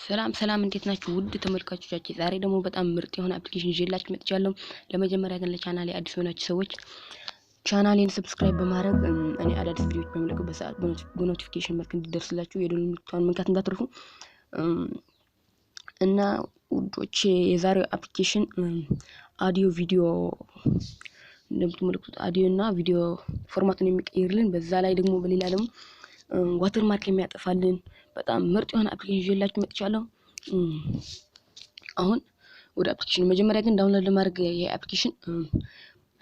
ሰላም እንዴት ናችሁ ውድ ተመልካቾቻችን? ዛሬ ደግሞ በጣም ምርጥ የሆነ አፕሊኬሽን ይዤላችሁ መጥቻለሁ። ለመጀመሪያ ግን ለቻናሌ አዲስ ሆናችሁ ሰዎች ቻናሌን ሰብስክራይብ በማድረግ እኔ አዳዲስ ቪዲዮዎች በመለቅበት ሰዓት በኖቲፊኬሽን መልክ እንዲደርስላችሁ የደወል ምልክቱን መንካት እንዳትረሱ። እና ውዶች የዛሬው አፕሊኬሽን አዲዮ ቪዲዮ እንደምትመለከቱት አዲዮ እና ቪዲዮ ፎርማቱን የሚቀይርልን በዛ ላይ ደግሞ በሌላ ደግሞ ዋተርማርክ የሚያጠፋልን በጣም ምርጥ የሆነ አፕሊኬሽን ይዤላችሁ መጥቻለሁ። አሁን ወደ አፕሊኬሽኑ መጀመሪያ ግን ዳውንሎድ ለማድረግ የአፕሊኬሽን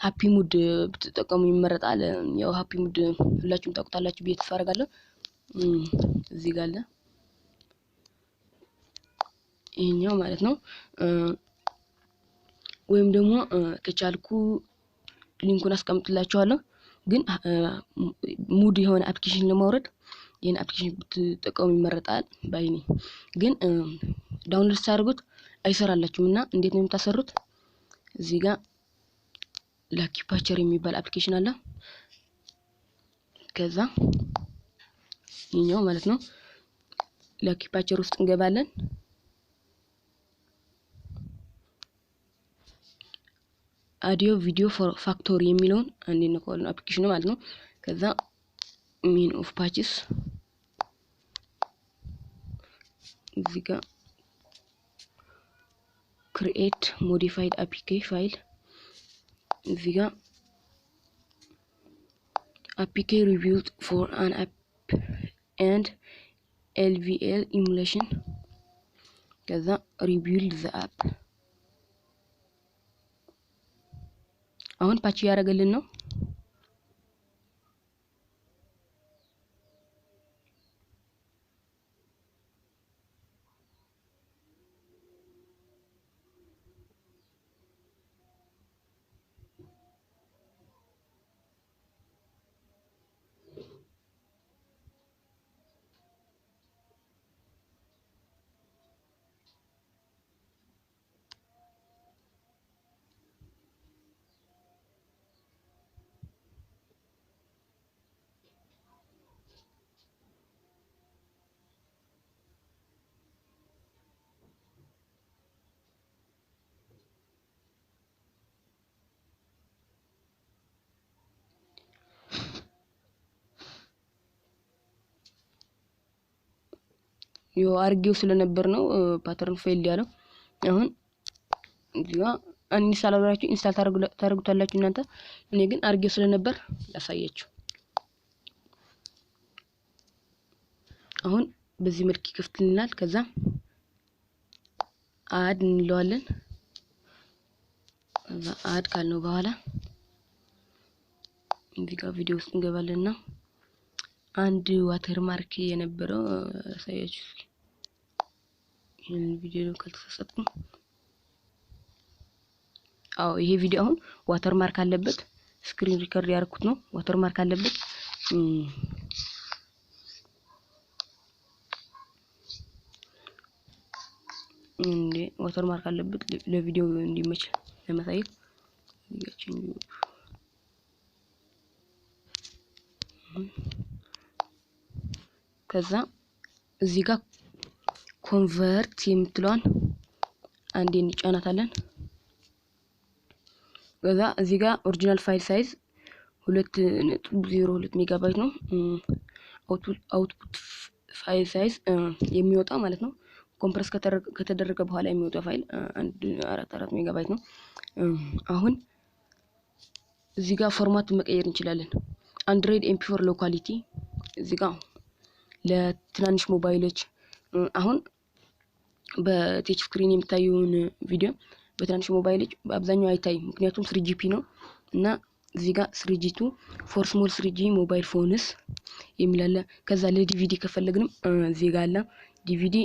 ሃፒ ሙድ ብትጠቀሙ ይመረጣል። ያው ሃፒ ሙድ ሁላችሁም ታውቁታላችሁ ብዬ ተስፋ አደርጋለሁ። እዚህ ጋር አለ ይሄኛው ማለት ነው። ወይም ደግሞ ከቻልኩ ሊንኩን አስቀምጥላችኋለሁ። ግን ሙድ የሆነ አፕሊኬሽን ለማውረድ ይሄን አፕሊኬሽን ብትጠቀሙ ይመረጣል ባይኔ። ግን ዳውንሎድ ሳደርጉት አይሰራላችሁምና እንዴት ነው የምታሰሩት? እዚህ ጋር ላኪ ፓቸር የሚባል አፕሊኬሽን አለ። ከዛ ይሄኛው ማለት ነው ላኪ ፓቸር ውስጥ እንገባለን። አዲዮ ቪዲዮ ፋክቶሪ የሚለውን አንዴ ነው አፕሊኬሽኑ ማለት ነው። ከዛ ሚን ኦፍ ፓችስ እዚህ ጋር ክሪኤት ሞዲፋይድ አፒኬ ፋይል እዚህ ጋር አፒኬ ሪቪውድ ፎር አን አፕ ኤንድ ኤልቪኤል ኢሙሌሽን ከዛ ሪቢልድ ዘ አፕ አሁን ፓች ያደረገልን ነው። ዮ አርጌው ስለነበር ነው ፓተርን ፌል ያለው። አሁን እዚጋ ኢንስታል አድርጋችሁ ኢንስታል ታደርጉታላችሁ እናንተ። እኔ ግን አርጌው ስለነበር ያሳያችሁ። አሁን በዚህ መልክ ይከፍትልናል። ከዛ አድ እንለዋለን። ከዛ አድ ካልነው በኋላ እዚጋ ቪዲዮ ውስጥ እንገባለንና አንድ ዋተርማርክ የነበረው ያሳያችሁ። ይሄን ቪዲዮ ካልተሳሳትኩ ይሄ ቪዲዮ አሁን ዋተርማርክ አለበት። ስክሪን ሪከርድ ያደረኩት ነው። ዋተርማርክ አለበት። እንዴ ዋተርማርክ አለበት ለቪዲዮ እንዲመች ለማሳየት ይጋችን ከዛ እዚህ ጋር ኮንቨርት የምትለዋን አንዴ እንጫናታለን። ከዛ እዚህ ጋር ኦሪጂናል ፋይል ሳይዝ 2.02 ሜጋባይት ነው። አውትፑት ፋይል ሳይዝ የሚወጣ ማለት ነው። ኮምፕረስ ከተደረገ በኋላ የሚወጣ ፋይል 1.44 ሜጋባይት ነው። አሁን እዚህ ጋር ፎርማት መቀየር እንችላለን። አንድሮይድ ኤምፒ4 ሎካሊቲ እዚህ ጋር ለትናንሽ ሞባይሎች አሁን በቴች ስክሪን የምታዩን ቪዲዮ በትናንሽ ሞባይሎች በአብዛኛው አይታይም፣ ምክንያቱም 3GP ነው። እና እዚህ ጋር 3G2 ፎር ስሞል 3G ሞባይል ፎንስ የሚላለ። ከዛ ለዲቪዲ ከፈለግንም እዚህ ጋር አለ ዲቪዲ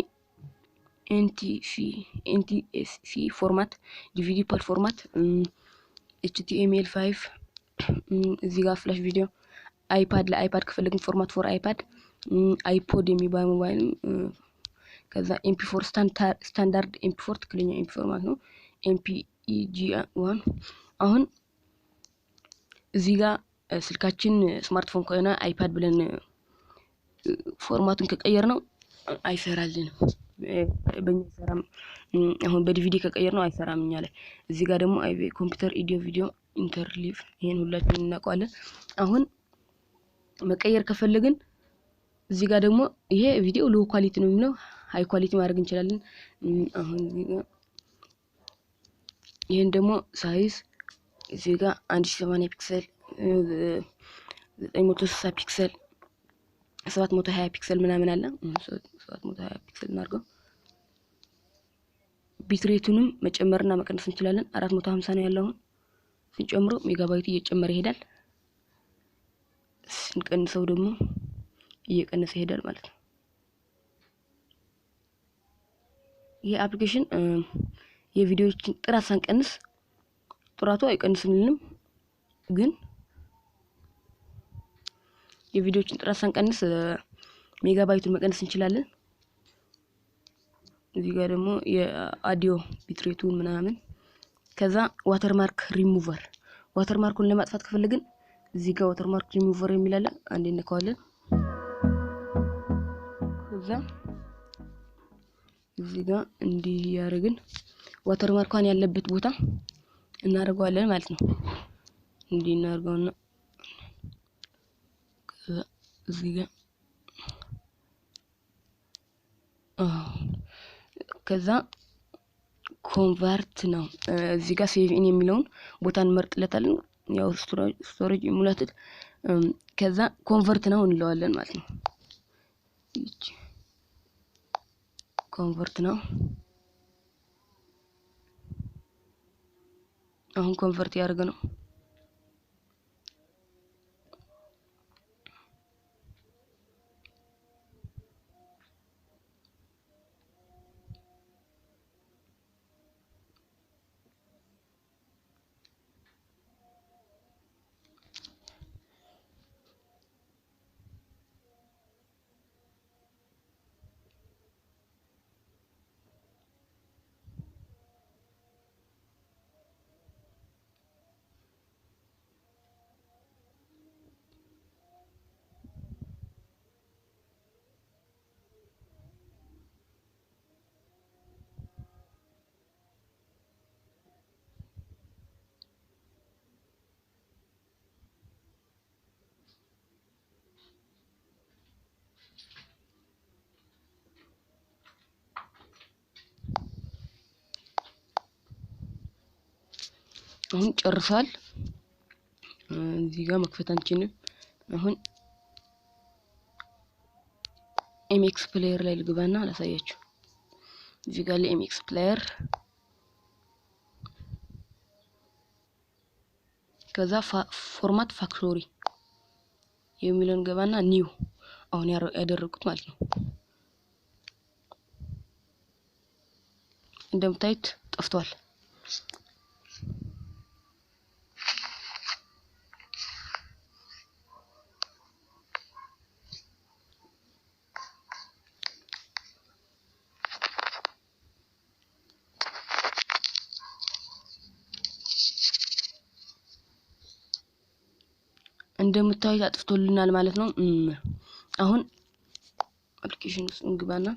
NTSC ፎርማት፣ ዲቪዲ ፓል ፎርማት፣ HTML5 እዚህ ጋር ፍላሽ ቪዲዮ፣ አይፓድ ለአይፓድ ከፈለግን ፎርማት ፎር አይፓድ፣ አይፖድ የሚባል ሞባይል፣ ከዛ MP4 ስታንዳርድ MP4 ትክክለኛ MP4 ማለት ነው። MPEG1 አሁን እዚህ ጋር ስልካችን ስማርትፎን ከሆነ አይፓድ ብለን ፎርማቱን ከቀየር ነው አይሰራልንም። በእኛ አይሰራም። አሁን በዲቪዲ ከቀየር ነው አይሰራም እኛ ላይ። እዚህ ጋር ደግሞ ኮምፒውተር ቪዲዮ ኢንተርሊቭ ይሄን ሁላችንም እናውቀዋለን። አሁን መቀየር ከፈለግን እዚህ ጋር ደግሞ ይሄ ቪዲዮ ሎ ኳሊቲ ነው የሚለው ሃይ ኳሊቲ ማድረግ እንችላለን። አሁን ይሄን ደግሞ ሳይዝ እዚህ ጋር 1080 ፒክሰል 960 ፒክሰል 720 ፒክሰል ምናምን አለ። 720 ፒክሰል እናድርገው። ቢትሬቱንም መጨመርና መቀነስ እንችላለን። 450 ነው ያለው። ስንጨምሮ ሜጋባይቱ እየጨመረ ይሄዳል። ስንቀንሰው ደግሞ እየቀነሰ ይሄዳል ማለት ነው። ይሄ አፕሊኬሽን የቪዲዮዎችን ጥራት ሳንቀንስ ጥራቱ አይቀንስልንም፣ ግን የቪዲዮዎችን ጥራት ሳንቀንስ ሜጋባይቱን መቀነስ እንችላለን። እዚህ ጋር ደግሞ የአዲዮ ቢትሬቱን ምናምን ከዛ ዋተርማርክ ሪሙቨር ዋተርማርኩን ለማጥፋት ከፈለግን እዚህ ጋር ዋተርማርክ ሪሙቨር የሚል አለ። አንዴ እንከዋለን። ከዛ እዚህ ጋር እንዲህ ያደርግን ዋተርማርኳን ያለበት ቦታ እናደርገዋለን ማለት ነው። እንዲህ እናደርገውና እዚህ ጋር ከዛ ኮንቨርት ነው እዚህ ጋር ሴቭ ኢን የሚለውን ቦታ እንመርጥለታለን። ያው ስቶሬጅ ሙላትት ከዛ ኮንቨርት ነው እንለዋለን ማለት ነው። ኮንቨርት ነው። አሁን ኮንቨርት ያደርገ ነው። አሁን ጨርሷል። እዚህ ጋር መክፈት አንችልም። አሁን ኤምኤክስ ፕሌየር ላይ ልግባና ላሳያችሁ። እዚህ ጋር ለኤምኤክስ ፕሌየር ከዛ ፎርማት ፋክቶሪ የሚለውን ገባና ኒው አሁን ያደረኩት ማለት ነው። እንደምታዩት ጠፍቷል። እንደምታዩት አጥፍቶልናል ማለት ነው። አሁን አፕሊኬሽን ውስጥ እንግባና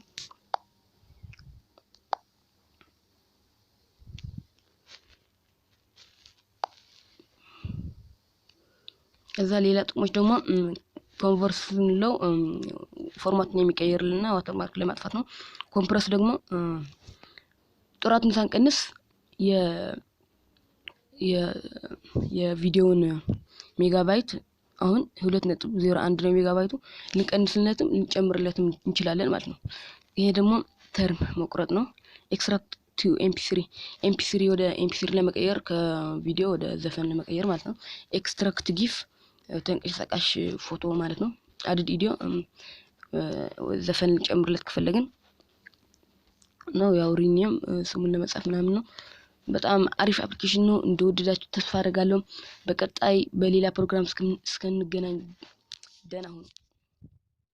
እዛ ሌላ ጥቅሞች ደግሞ ኮንቨርስ ነው ፎርማትን የሚቀይርልና ዋተርማርክ ለማጥፋት ነው። ኮምፕረስ ደግሞ ጥራቱን ሳንቀንስ የቪዲዮውን ሜጋባይት አሁን 2.01 ነው ሜጋባይቱ ልንቀንስለትም ልንጨምርለትም እንችላለን ማለት ነው። ይሄ ደግሞ ተርም መቁረጥ ነው። ኤክስትራክት ቱ ኤምፒ3 ወደ ኤምፒ3 ለመቀየር ከቪዲዮ ወደ ዘፈን ለመቀየር ማለት ነው። ኤክስትራክት ጊፍ ተንቀሳቃሽ ፎቶ ማለት ነው። አድድ ቪዲዮ ዘፈን ልንጨምርለት ከፈለግን ነው። ያው ሪኒየም ስሙን ለመጻፍ ምናምን ነው። በጣም አሪፍ አፕሊኬሽን ነው። እንደወደዳችሁ ተስፋ አደርጋለሁ። በቀጣይ በሌላ ፕሮግራም እስከንገናኝ ደህና ሁኑ።